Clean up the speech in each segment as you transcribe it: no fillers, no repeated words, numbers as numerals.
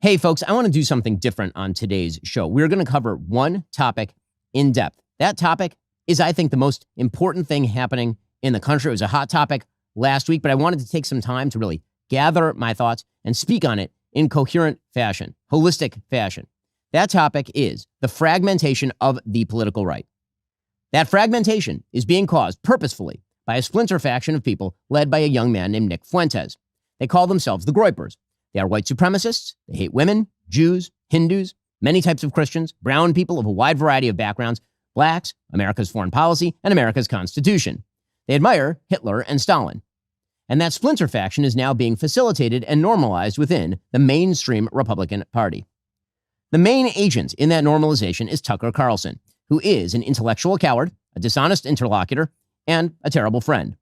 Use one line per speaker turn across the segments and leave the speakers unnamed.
Hey folks, I want to do something different on today's show. We're going to cover one topic in depth. That topic is, I think, the most important thing happening in the country. It was a hot topic last week, but I wanted to take some time to really gather my thoughts and speak on it in coherent fashion, holistic fashion. That topic is the fragmentation of the political right. That fragmentation is being caused purposefully by a splinter faction of people led by a young man named Nick Fuentes. They call themselves the Groypers. They are white supremacists. They hate women, Jews, Hindus, many types of Christians, brown people of a wide variety of backgrounds, blacks, America's foreign policy, and America's Constitution. They admire Hitler and Stalin. And that splinter faction is now being facilitated and normalized within the mainstream Republican Party. The main agent in that normalization is Tucker Carlson, who is an intellectual coward, a dishonest interlocutor, and a terrible friend.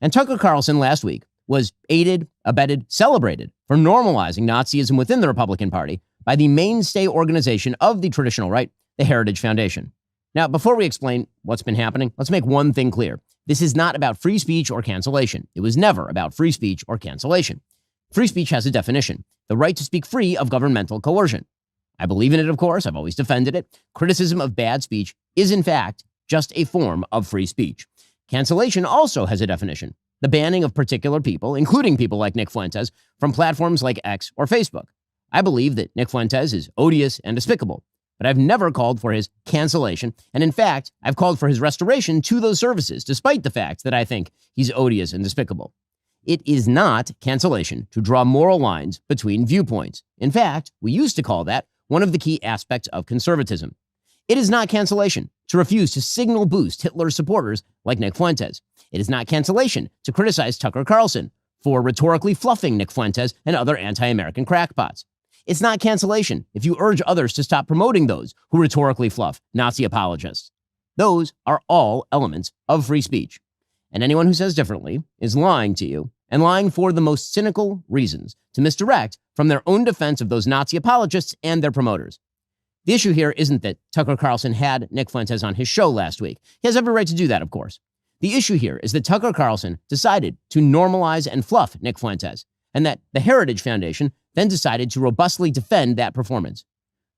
And Tucker Carlson last week was aided, abetted, celebrated for normalizing Nazism within the Republican Party by the mainstay organization of the traditional right, the Heritage Foundation. Now, before we explain what's been happening, let's make one thing clear. This is not about free speech or cancellation. It was never about free speech or cancellation. Free speech has a definition, the right to speak free of governmental coercion. I believe in it, of course. I've always defended it. Criticism of bad speech is, in fact, just a form of free speech. Cancellation also has a definition, the banning of particular people, including people like Nick Fuentes, from platforms like X or Facebook. I believe that Nick Fuentes is odious and despicable, but I've never called for his cancellation, and in fact, I've called for his restoration to those services, despite the fact that I think he's odious and despicable. It is not cancellation to draw moral lines between viewpoints. In fact, we used to call that one of the key aspects of conservatism. It is not cancellation to refuse to signal boost Hitler's supporters like Nick Fuentes. It is not cancellation to criticize Tucker Carlson for rhetorically fluffing Nick Fuentes and other anti-American crackpots. It's not cancellation if you urge others to stop promoting those who rhetorically fluff Nazi apologists. Those are all elements of free speech. And anyone who says differently is lying to you, and lying for the most cynical reasons to misdirect from their own defense of those Nazi apologists and their promoters. The issue here isn't that Tucker Carlson had Nick Fuentes on his show last week. He has every right to do that, of course. The issue here is that Tucker Carlson decided to normalize and fluff Nick Fuentes, and that the Heritage Foundation then decided to robustly defend that performance.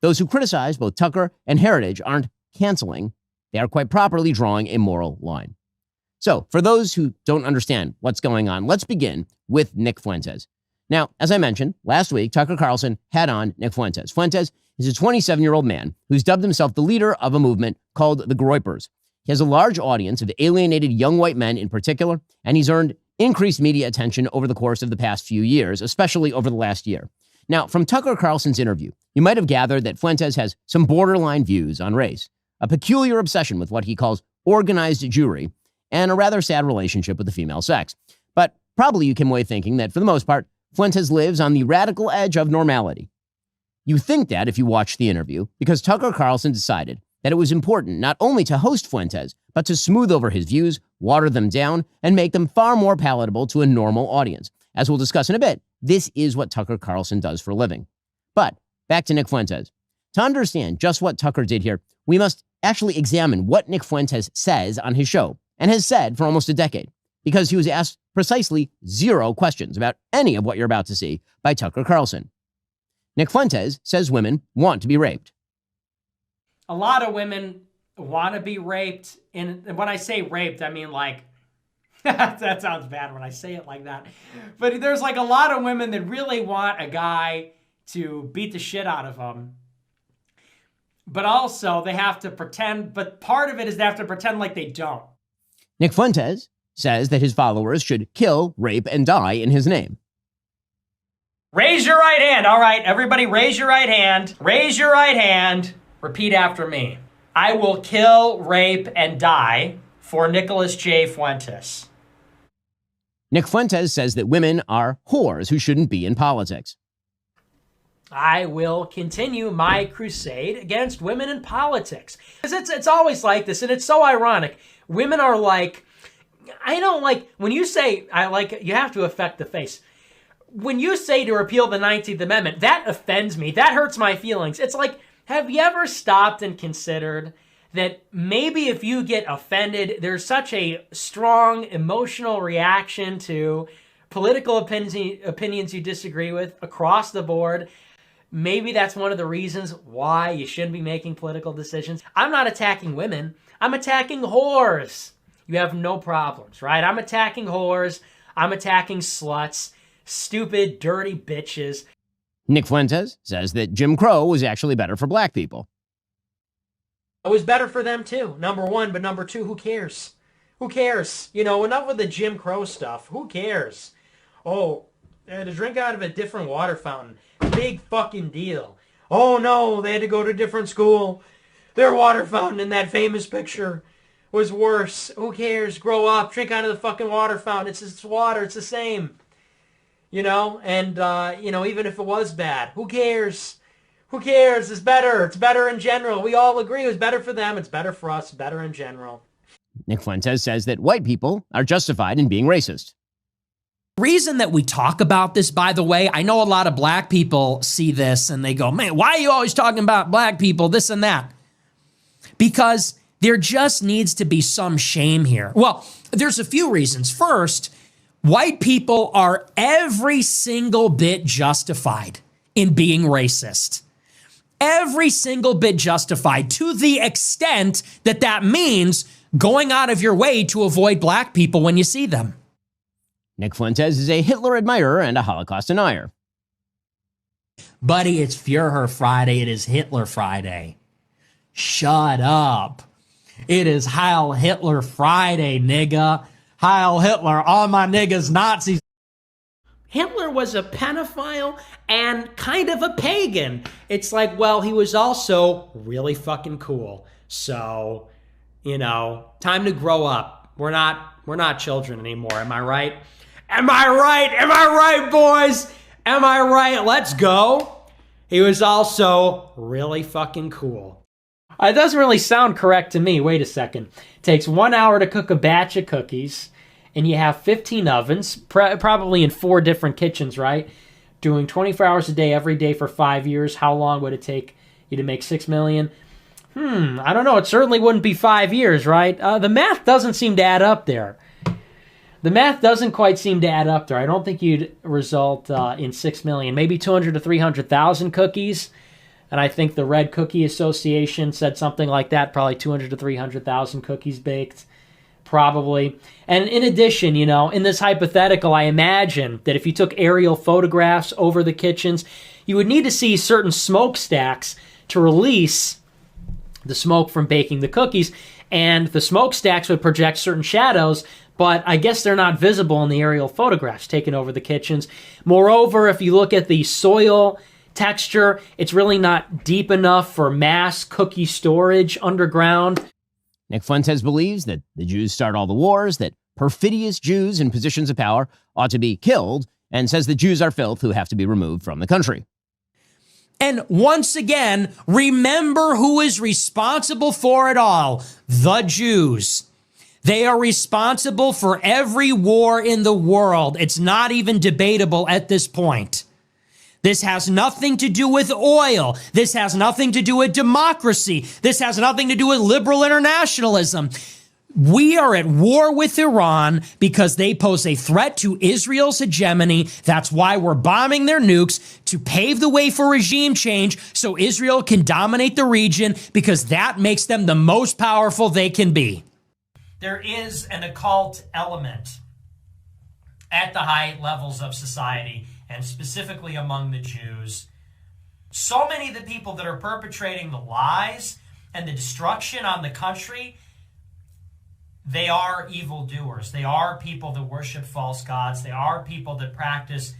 Those who criticize both Tucker and Heritage aren't canceling. They are quite properly drawing a moral line. So, for those who don't understand what's going on, let's begin with Nick Fuentes. Now, as I mentioned, last week, Tucker Carlson had on Nick Fuentes. Fuentes is a 27-year-old man who's dubbed himself the leader of a movement called the Groypers. He has a large audience of alienated young white men in particular, and he's earned increased media attention over the course of the past few years, especially over the last year. Now, from Tucker Carlson's interview, you might have gathered that Fuentes has some borderline views on race, a peculiar obsession with what he calls organized Jewry, and a rather sad relationship with the female sex. But probably you came away thinking that, for the most part, Fuentes lives on the radical edge of normality. You think that if you watch the interview, because Tucker Carlson decided that it was important not only to host Fuentes, but to smooth over his views, water them down, and make them far more palatable to a normal audience. As we'll discuss in a bit, this is what Tucker Carlson does for a living. But back to Nick Fuentes. To understand just what Tucker did here, we must actually examine what Nick Fuentes says on his show, and has said for almost a decade, because he was asked precisely 0 questions about any of what you're about to see by Tucker Carlson. Nick Fuentes says women want to be raped.
A lot of women want to be raped. And when I say raped, I mean like, that sounds bad when I say it like that. But there's like a lot of women that really want a guy to beat the shit out of them. But also they have to pretend, but part of it is they have to pretend like they don't.
Nick Fuentes says that his followers should kill, rape, and die in his name.
Raise your right hand. All right, everybody raise your right hand. Raise your right hand. Repeat after me. I will kill, rape, and die for Nicholas J. Fuentes.
Nick Fuentes says that women are whores who shouldn't be in politics.
I will continue my crusade against women in politics. It's always like this, and it's so ironic. Women are like, I don't like, when you say, I like, you have to affect the face. When you say to repeal the 19th Amendment, that offends me. That hurts my feelings. It's like, have you ever stopped and considered that maybe if you get offended, there's such a strong emotional reaction to political opinions you disagree with across the board. maybe that's one of the reasons why you shouldn't be making political decisions. I'm not attacking women. I'm attacking whores. You have no problems, right? I'm attacking whores. I'm attacking sluts. Stupid, dirty bitches.
Nick Fuentes says that Jim Crow was actually better for black people.
It was better for them too, number one, but number two, who cares? Who cares? You know, enough with the Jim Crow stuff. Who cares? Oh, they had to drink out of a different water fountain. Big fucking deal. Oh no, they had to go to a different school. Their water fountain in that famous picture was worse. Who cares? Grow up, drink out of the fucking water fountain. It's water, it's the same. You know, and, you know, even if it was bad, who cares? Who cares? It's better. It's better in general. We all agree it was better for them. It's better for us. Better in general.
Nick Fuentes says that white people are justified in being racist.
The reason that we talk about this, by the way, I know a lot of black people see this and they go, man, why are you always talking about black people, this and that? Because there just needs to be some shame here. Well, there's a few reasons. First, white people are every single bit justified in being racist. Every single bit justified, to the extent that that means going out of your way to avoid black people when you see them.
Nick Fuentes is a Hitler admirer and a Holocaust denier.
Buddy, it's Führer Friday. It is Hitler Friday. Shut up. It is Heil Hitler Friday, nigga. Heil Hitler, all my niggas Nazis.
Hitler was a pedophile and kind of a pagan. It's like, well, he was also really fucking cool. So, you know, time to grow up. We're not children anymore. Am I right? Am I right? Am I right, boys? Am I right? Let's go. He was also really fucking cool. It doesn't really sound correct to me. Wait a second. It takes 1 hour to cook a batch of cookies, and you have 15 ovens, probably in 4 different kitchens, right? Doing 24 hours a day, every day for 5 years. How long would it take you to make 6 million? I don't know. It certainly wouldn't be 5 years, right? The math doesn't seem to add up there. The math doesn't quite seem to add up there. I don't think you'd result in 6 million. Maybe 200 to 300,000 cookies. And I think the Red Cookie Association said something like that, probably 200 to 300,000 cookies baked, probably. And in addition, you know, in this hypothetical, I imagine that if you took aerial photographs over the kitchens, you would need to see certain smokestacks to release the smoke from baking the cookies, and the smokestacks would project certain shadows, but I guess they're not visible in the aerial photographs taken over the kitchens. Moreover, if you look at the soil texture, it's really not deep enough for mass cookie storage underground.
Nick Fuentes believes that the Jews start all the wars, that perfidious Jews in positions of power ought to be killed, and says the Jews are filth who have to be removed from the country.
And once again, remember who is responsible for it all: the Jews. They are responsible for every war in the world. It's not even debatable at this point. This has nothing to do with oil. This has nothing to do with democracy. This has nothing to do with liberal internationalism. We are at war with Iran because they pose a threat to Israel's hegemony. That's why we're bombing their nukes, to pave the way for regime change so Israel can dominate the region, because that makes them the most powerful they can be.
There is an occult element at the high levels of society, and specifically among the Jews. So many of the people that are perpetrating the lies and the destruction on the country, they are evildoers. They are people that worship false gods. They are people that practice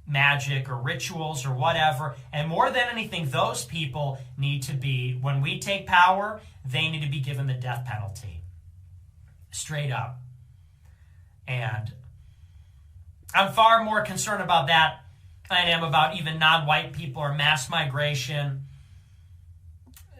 magic or rituals or whatever. And more than anything, those people need to be, when we take power, they need to be given the death penalty. Straight up. And I'm far more concerned about that than I am about even non-white people or mass migration.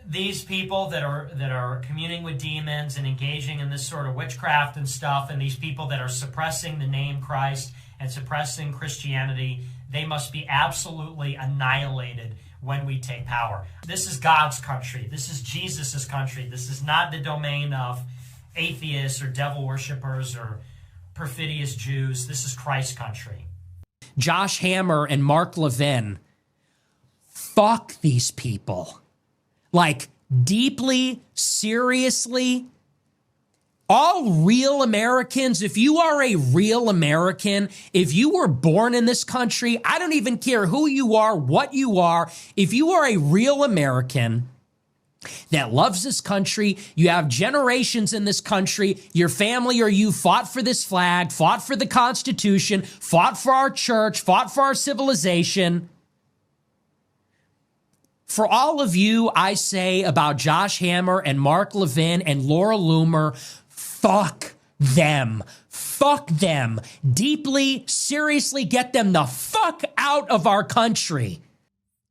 These people that are communing with demons and engaging in this sort of witchcraft and stuff, and these people that are suppressing the name Christ and suppressing Christianity, they must be absolutely annihilated when we take power. This is God's country. This is Jesus' country. This is not the domain of atheists or devil worshippers or perfidious Jews. This is Christ's country.
Josh Hammer and Mark Levin fuck these people. Like, deeply, seriously. All real Americans, if you are a real American, if you were born in this country, I don't even care who you are, what you are. If you are a real American that loves this country, you have generations in this country, your family or you fought for this flag, fought for the Constitution, fought for our church, fought for our civilization. For all of you, I say about Josh Hammer and Mark Levin and Laura Loomer, fuck them. Fuck them. Deeply, seriously, get them the fuck out of our country.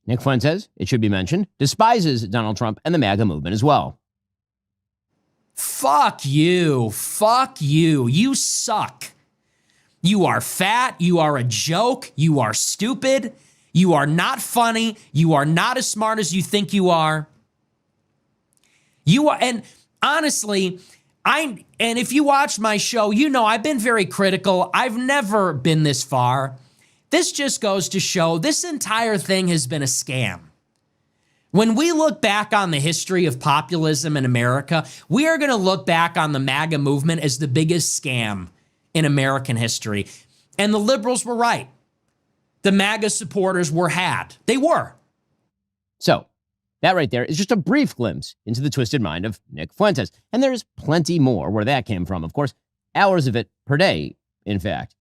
Nick Fuentes, it should be mentioned, despises Donald Trump and the MAGA movement as well.
Fuck you. Fuck you. You suck. You are fat. You are a joke. You are stupid. You are not funny. You are not as smart as you think you are. You are, and honestly, and if you watch my show, you know I've been very critical. I've never been this far. This just goes to show this entire thing has been a scam. When we look back on the history of populism in America, we are going to look back on the MAGA movement as the biggest scam in American history. And the liberals were right. The MAGA supporters were had. They were.
So, that right there is just a brief glimpse into the twisted mind of Nick Fuentes. And there's plenty more where that came from. Of course, hours of it per day, in fact.